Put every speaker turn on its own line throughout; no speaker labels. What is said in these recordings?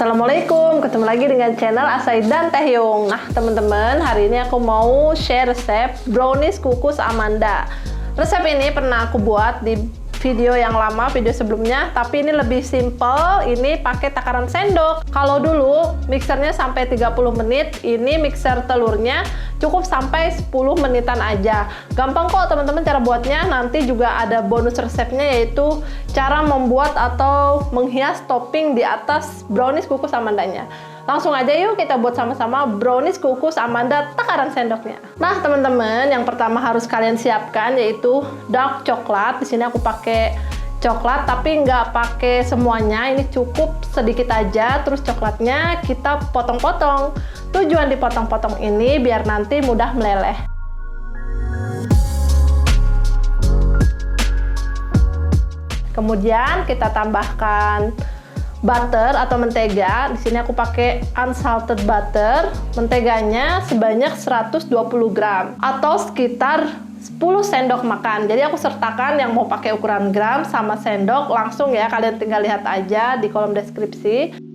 Assalamualaikum, ketemu lagi dengan channel Asai dan Taehyung. Nah teman-teman, hari ini aku mau share resep brownies kukus Amanda. Resep ini pernah aku buat di video yang lama, video sebelumnya, tapi ini lebih simple. Ini pakai takaran sendok. Kalau dulu mixernya sampai 30 menit, ini mixer telurnya cukup sampai 10 menitan aja. Gampang kok teman-teman cara buatnya. Nanti juga ada bonus resepnya, yaitu cara membuat atau menghias topping di atas brownies kukus Amandanya. Langsung aja yuk kita buat sama-sama brownies kukus Amanda takaran sendoknya. Nah teman-teman, yang pertama harus kalian siapkan yaitu dark coklat. Di sini aku pakai coklat tapi nggak pakai semuanya, ini cukup sedikit aja. Terus coklatnya kita potong-potong. Tujuan dipotong-potong ini biar nanti mudah meleleh. Kemudian kita tambahkan butter atau mentega. Di sini aku pakai unsalted butter. Menteganya sebanyak 120 gram atau sekitar 10 sendok makan. Jadi aku sertakan yang mau pakai ukuran gram sama sendok langsung ya. Kalian tinggal lihat aja di kolom deskripsi.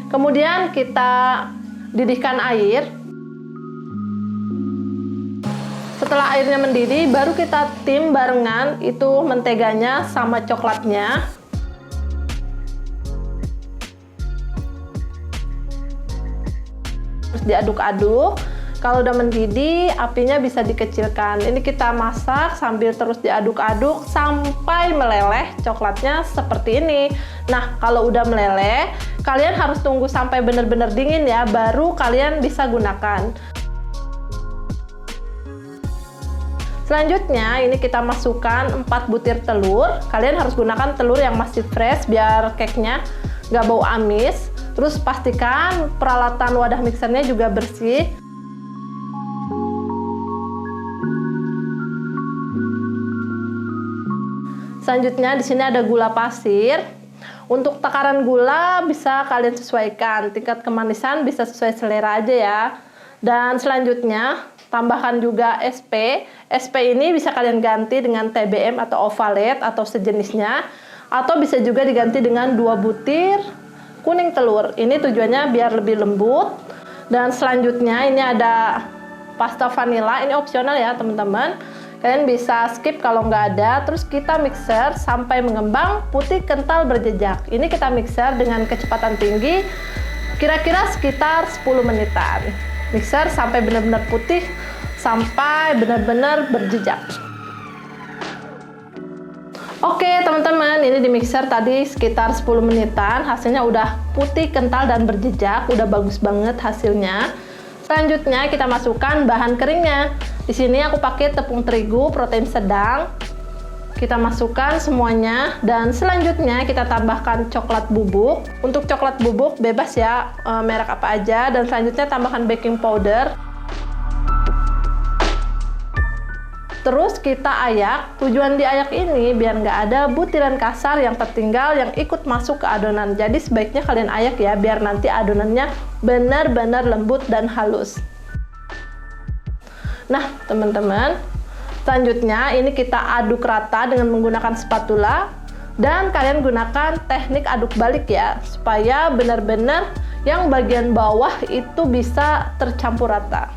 Kemudian kita didihkan air. Setelah airnya mendidih, baru kita tim barengan itu menteganya sama coklatnya. Terus diaduk-aduk. Kalau udah mendidih, apinya bisa dikecilkan. Ini kita masak sambil terus diaduk-aduk sampai meleleh coklatnya seperti ini. Nah, kalau udah meleleh, kalian harus tunggu sampai benar-benar dingin ya, baru kalian bisa gunakan. Selanjutnya, ini kita masukkan 4 butir telur. Kalian harus gunakan telur yang masih fresh biar cake-nya nggak bau amis. Terus pastikan peralatan wadah mixernya juga bersih. Selanjutnya di sini ada gula pasir. Untuk takaran gula bisa kalian sesuaikan. Tingkat kemanisan bisa sesuai selera aja ya. Dan selanjutnya tambahkan juga SP. SP ini bisa kalian ganti dengan TBM atau ovalate atau sejenisnya. Atau bisa juga diganti dengan 2 butir kuning telur. Ini tujuannya biar lebih lembut. Dan selanjutnya ini ada pasta vanilla. Ini opsional ya teman-teman. Kalian bisa skip kalau nggak ada. Terus kita mixer sampai mengembang putih kental berjejak. Ini kita mixer dengan kecepatan tinggi, kira-kira sekitar 10 menitan. Mixer sampai benar-benar putih, sampai benar-benar berjejak. Oke teman-teman, ini di mixer tadi sekitar 10 menitan, hasilnya udah putih, kental, dan berjejak, udah bagus banget hasilnya. Selanjutnya kita masukkan bahan keringnya. Di sini aku pakai tepung terigu protein sedang. Kita masukkan semuanya, dan selanjutnya kita tambahkan coklat bubuk. Untuk coklat bubuk bebas ya, merek apa aja. Dan selanjutnya tambahkan baking powder. Terus kita ayak. Tujuan diayak ini biar nggak ada butiran kasar yang tertinggal yang ikut masuk ke adonan. Jadi sebaiknya kalian ayak ya, biar nanti adonannya benar-benar lembut dan halus. Nah teman-teman, selanjutnya ini kita aduk rata dengan menggunakan spatula. Dan kalian gunakan teknik aduk balik ya, supaya benar-benar yang bagian bawah itu bisa tercampur rata.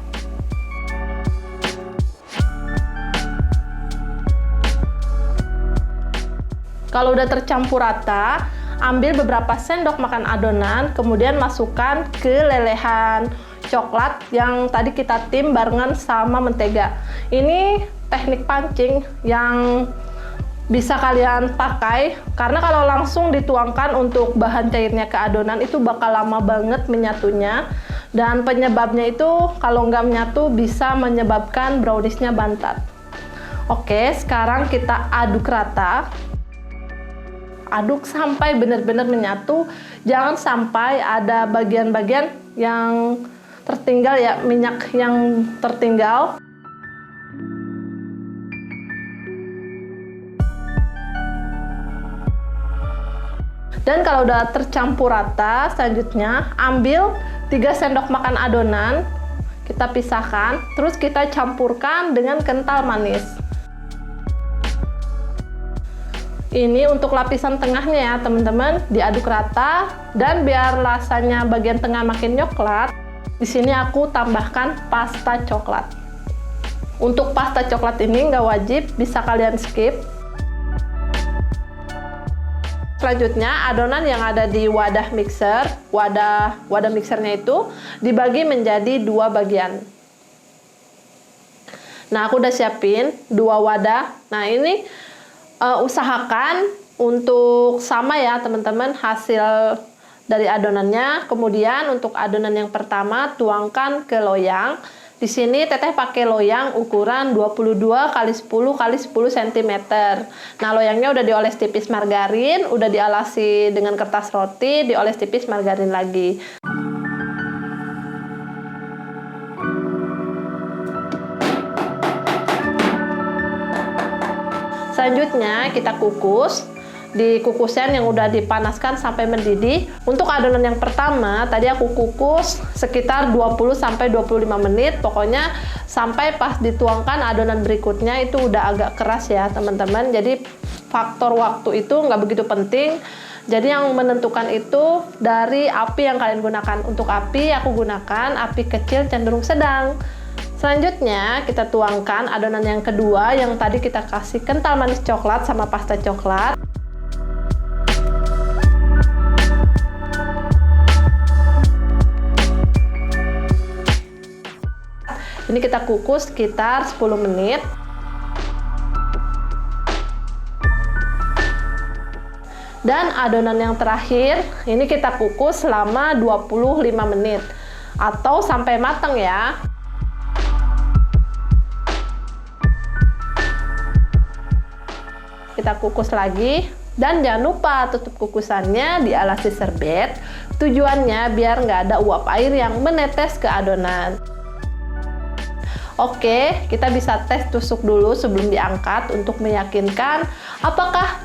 Kalau udah tercampur rata, ambil beberapa sendok makan adonan, kemudian masukkan ke lelehan coklat yang tadi kita tim barengan sama mentega. Ini teknik pancing yang bisa kalian pakai, karena kalau langsung dituangkan untuk bahan cairnya ke adonan itu bakal lama banget menyatunya. Dan penyebabnya itu kalau nggak menyatu bisa menyebabkan browniesnya bantat. Oke, sekarang kita aduk rata. Aduk sampai benar-benar menyatu, jangan sampai ada bagian-bagian yang tertinggal ya, minyak yang tertinggal. Dan kalau udah tercampur rata, selanjutnya ambil 3 sendok makan adonan, kita pisahkan, terus kita campurkan dengan kental manis. Ini untuk lapisan tengahnya ya teman-teman, diaduk rata dan biar rasanya bagian tengah makin coklat. Di sini aku tambahkan pasta coklat. Untuk pasta coklat ini nggak wajib, bisa kalian skip. Selanjutnya adonan yang ada di wadah mixer, wadah mixernya itu dibagi menjadi 2 bagian. Nah, aku udah siapin 2 wadah. Nah, ini usahakan untuk sama ya teman-teman hasil dari adonannya. Kemudian untuk adonan yang pertama tuangkan ke loyang. Di sini teteh pakai loyang ukuran 22 x 10 x 10 cm. Nah, loyangnya udah dioles tipis margarin, udah dialasi dengan kertas roti, dioles tipis margarin lagi. Selanjutnya kita kukus di kukusan yang udah dipanaskan sampai mendidih. Untuk adonan yang pertama tadi aku kukus sekitar 20-25 menit, pokoknya sampai pas dituangkan adonan berikutnya itu udah agak keras ya teman-teman. Jadi faktor waktu itu nggak begitu penting. Jadi yang menentukan itu dari api yang kalian gunakan. Untuk api aku gunakan api kecil cenderung sedang. Selanjutnya kita tuangkan adonan yang kedua yang tadi kita kasih kental manis coklat sama pasta coklat. Ini kita kukus sekitar 10 menit. Dan adonan yang terakhir, ini kita kukus selama 25 menit. Atau sampai matang ya. Kita kukus lagi. Dan jangan lupa tutup kukusannya dialasi serbet. Tujuannya biar nggak ada uap air yang menetes ke adonan. Oke, kita bisa tes tusuk dulu sebelum diangkat untuk meyakinkan apakah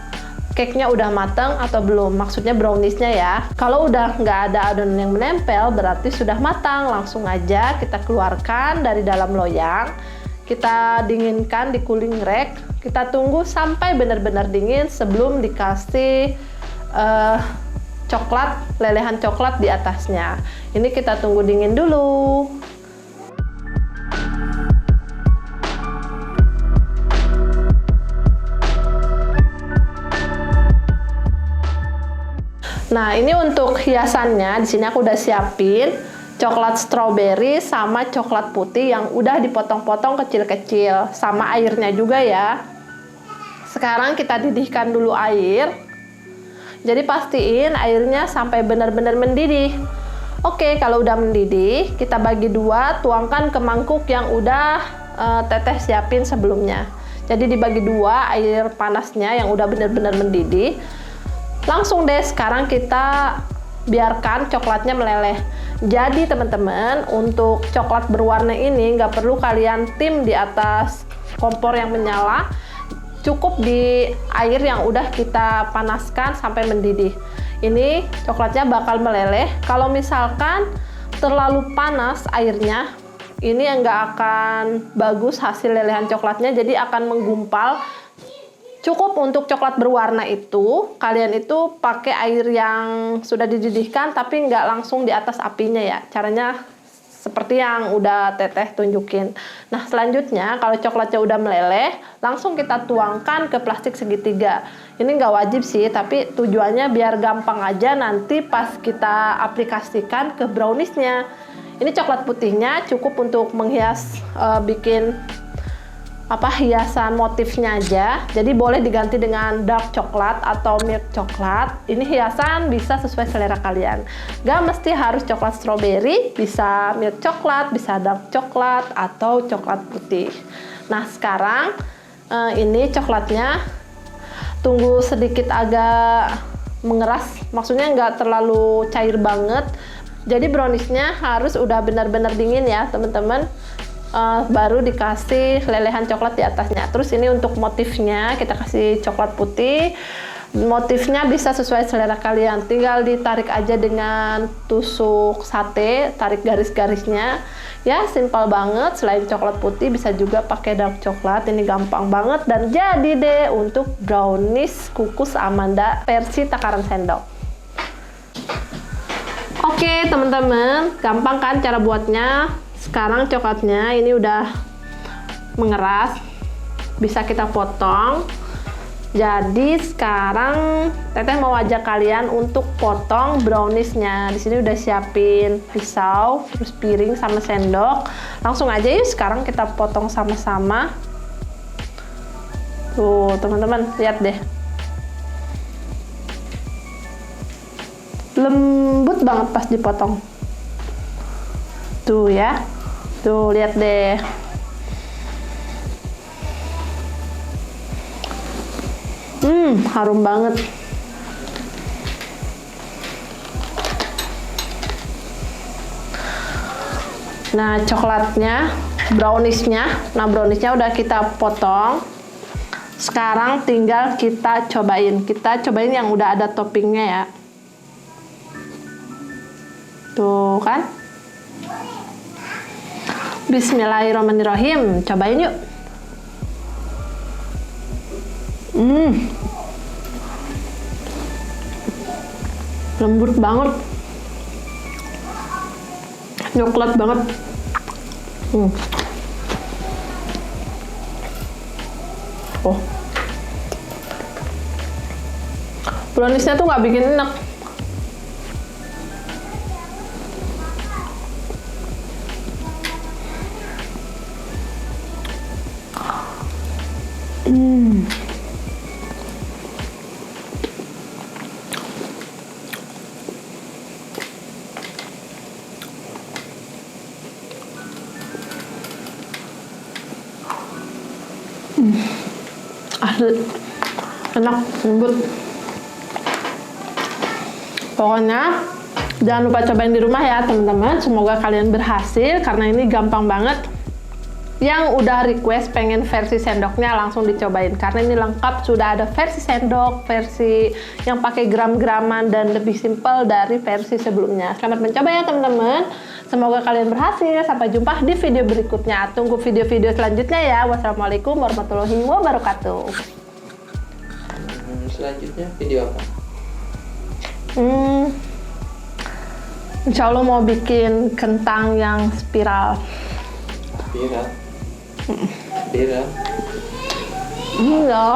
cake-nya udah matang atau belum. Maksudnya brownies-nya ya. Kalau udah nggak ada adonan yang menempel, berarti sudah matang. Langsung aja kita keluarkan dari dalam loyang. Kita dinginkan di cooling rack. Kita tunggu sampai benar-benar dingin sebelum dikasih coklat, lelehan coklat di atasnya. Ini kita tunggu dingin dulu. Nah, ini untuk hiasannya. Di sini aku udah siapin coklat strawberry sama coklat putih yang udah dipotong-potong kecil-kecil, sama airnya juga ya. Sekarang kita didihkan dulu air. Jadi pastiin airnya sampai benar-benar mendidih. Oke, kalau udah mendidih, kita bagi 2, tuangkan ke mangkuk yang udah teteh siapin sebelumnya. Jadi dibagi 2 air panasnya yang udah benar-benar mendidih. Langsung deh sekarang kita biarkan coklatnya meleleh. Jadi teman-teman, untuk coklat berwarna ini nggak perlu kalian tim di atas kompor yang menyala. Cukup di air yang udah kita panaskan sampai mendidih. Ini coklatnya bakal meleleh. Kalau misalkan terlalu panas airnya, ini nggak akan bagus hasil lelehan coklatnya, jadi akan menggumpal. Cukup untuk coklat berwarna itu, kalian itu pakai air yang sudah dididihkan tapi nggak langsung di atas apinya ya. Caranya seperti yang udah teteh tunjukin. Nah, selanjutnya kalau coklatnya udah meleleh, langsung kita tuangkan ke plastik segitiga. Ini nggak wajib sih, tapi tujuannya biar gampang aja nanti pas kita aplikasikan ke browniesnya. Ini coklat putihnya cukup untuk menghias, bikin hiasan motifnya aja. Jadi boleh diganti dengan dark coklat atau milk coklat. Ini hiasan bisa sesuai selera kalian. Gak mesti harus coklat strawberry, bisa milk coklat, bisa dark coklat atau coklat putih. Nah, sekarang ini coklatnya tunggu sedikit agak mengeras, maksudnya nggak terlalu cair banget. Jadi browniesnya harus udah benar-benar dingin ya teman-teman. Baru dikasih lelehan coklat di atasnya. Terus ini untuk motifnya kita kasih coklat putih. Motifnya bisa sesuai selera kalian, tinggal ditarik aja dengan tusuk sate, tarik garis-garisnya ya, simpel banget. Selain coklat putih bisa juga pakai dark coklat, ini gampang banget dan jadi deh untuk brownies kukus Amanda versi takaran sendok. Oke teman-teman, gampang kan cara buatnya. Sekarang coklatnya ini udah mengeras, bisa kita potong. Jadi sekarang Teteh mau ajak kalian untuk potong browniesnya. Di sini udah siapin pisau, terus piring sama sendok. Langsung aja yuk sekarang kita potong sama-sama. Tuh teman-teman, lihat deh. Lembut banget pas dipotong. Tuh ya. Tuh lihat deh. Harum banget. Nah, coklatnya, browniesnya udah kita potong. Sekarang tinggal kita cobain. Kita cobain yang udah ada toppingnya ya. Tuh kan? Bismillahirrahmanirrahim. Cobain yuk. Lembut banget, coklat banget. Oh, browniesnya tuh nggak bikin enak. Enak, lembut. Pokoknya jangan lupa cobain di rumah ya teman-teman. Semoga kalian berhasil karena ini gampang banget. Yang udah request pengen versi sendoknya langsung dicobain karena ini lengkap, sudah ada versi sendok, versi yang pakai gram-graman dan lebih simpel dari versi sebelumnya. Selamat mencoba ya teman-teman. Semoga kalian berhasil. Sampai jumpa di video berikutnya. Tunggu video-video selanjutnya ya. Wassalamualaikum warahmatullahi wabarakatuh.
Selanjutnya video apa?
Insya Allah mau bikin kentang yang spiral.
Spiral? Spiral?
Iya.